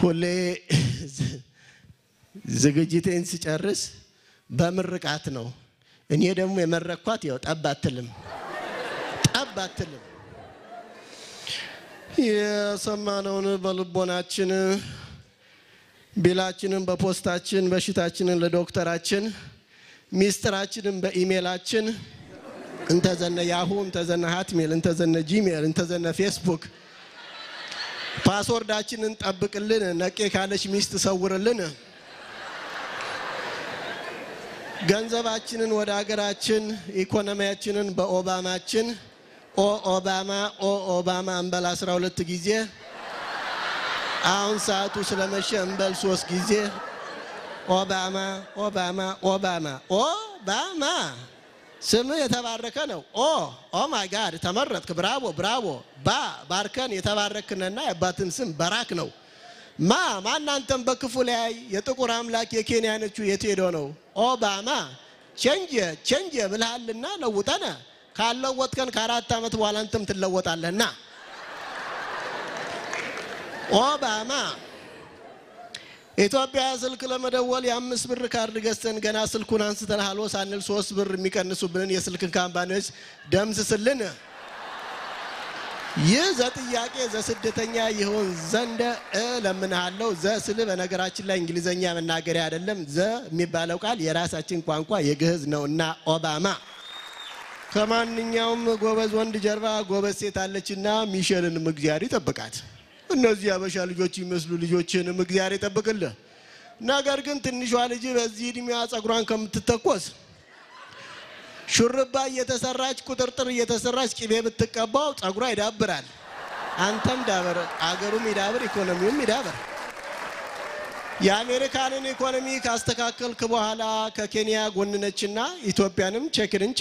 ሁሌ ዝግጅቴን ሲጨርስ በምርቃት ነው እኔ ደግሞ የመረኳት ያው ጠባትልም የሰማነውን በልቦናችን ቢላችንን በፖስታችን በሽታችንን ለዶክተራችን ሚስጥራችንን በኢሜላችን እንተዘነ ያሁ እንተዘነ ሃትሜል እንተዘነ ጂሜል እንተዘነ ፌስቡክ ፓስወርዳችንን ጠብቅልን ነቄ ካለች ሚስት ሰውርልን ገንዘባችንን ወደ ሀገራችን ኢኮኖሚያችንን በኦባማችን ኦባማ እንበል 12 ጊዜ አሁን ሰዓቱ ስለመሸ እንበል 3 ጊዜ ኦባማ ስም የተባረከ ነው ኦ ማይ ጋድ ተመረጥክ ብራቮ ባርከን የተባረክነና የአባትን ስም በራክ ነው ማናንተም በክፉ ላይ የጥቁር አምላክ የኬንያኖቹ የቴዶ ነው ኦባማ ቼንጅ ብልሃልና ለውጠና ካለወጥከን ከ4 አመት በኋላ አንተም ትለወጣለህና ኦባማ ኢትዮጵያ ስልክ ለመደወል የ5 ብር ካርድ ገዝተን ገና ስልኩን አንስተን ሃሎ ሳንል 3 ብር የሚቀንሱብንን የስልክ ካምፓኒዎች ደምስስልን የዘጥያቄ ዘስደተኛ ይሆን ዘንድ ለምንሃለው ዘስል በነገራችን ላይ እንግሊዘኛ መናገሪያ አይደለም ዘ የሚባለው ቃል የራሳችን ቋንቋ የግዕዝ ነውና ኦባማ ከማንኛውም ጎበዝ ወንድ ጀርባ ጎበዝ ሴት አለችና ሚሼልን እግዚአብሔር ይጠብቃት እነዚህ አበሻ ልጆች ይመስሉ ልጆችን እግዚአብሔር ይጠብቅልህ ነገር ግን ትንሿ ልጅ በዚህ እድሜዋ ጸጉሯን ከምትተኮስ ሹርባ እየተሰራች ቁጥርጥር እየተሰራች ቂቤ ብትቀባው ጸጉሯ ይዳብራል አንተም ዳበር አገሩም ይዳብር ኢኮኖሚውም ይዳብር የአሜሪካንን ኢኮኖሚ ካስተካከልክ በኋላ ከኬንያ ጎንነችና ኢትዮጵያንም ቼክድን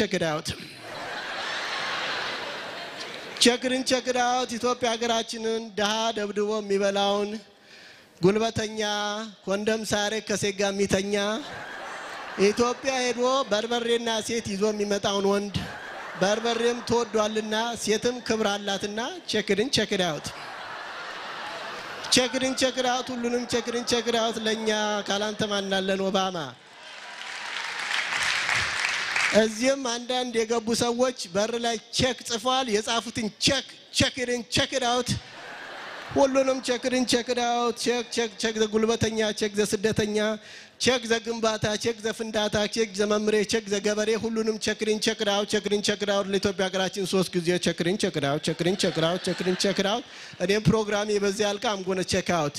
ቼክዳውት ኢትዮጵያ ሀገራችንን ደሃ ደብድቦ የሚበላውን ጉልበተኛ ኮንደም ሳሬ ከሴጋ ሚተኛ ኢትዮጵያ ሄዶ በርበሬና ሴት ይዞ የሚመጣውን ወንድ በርበሬም ተወዷልና ሴትም ክብር አላትና ቼክድን ቼክዳውት ሁሉንም ቼክዳውት ለኛ ካላንተ ማናለን ኦባማ እዚህም አንዳንድ የገቡ ሰዎች በር ላይ ቼክ ጽፏል የጻፉትን ቼክዳውት ሁሉንም ቼክዳውት ቼክ ዘጉልበተኛ ቼክ ዘስደተኛ ቼክ ዘግንባታ ቼክ ዘፍንዳታ ቼክ ዘመምሬ ቼክ ዘገበሬ ሁሉንም ቼክዳውት ለኢትዮጵያ ሀገራችን 3 ጊዜ ቼክዳውት እኔም ፕሮግራሜ በዚህ አልቃ አምጎነ ቼክ አውት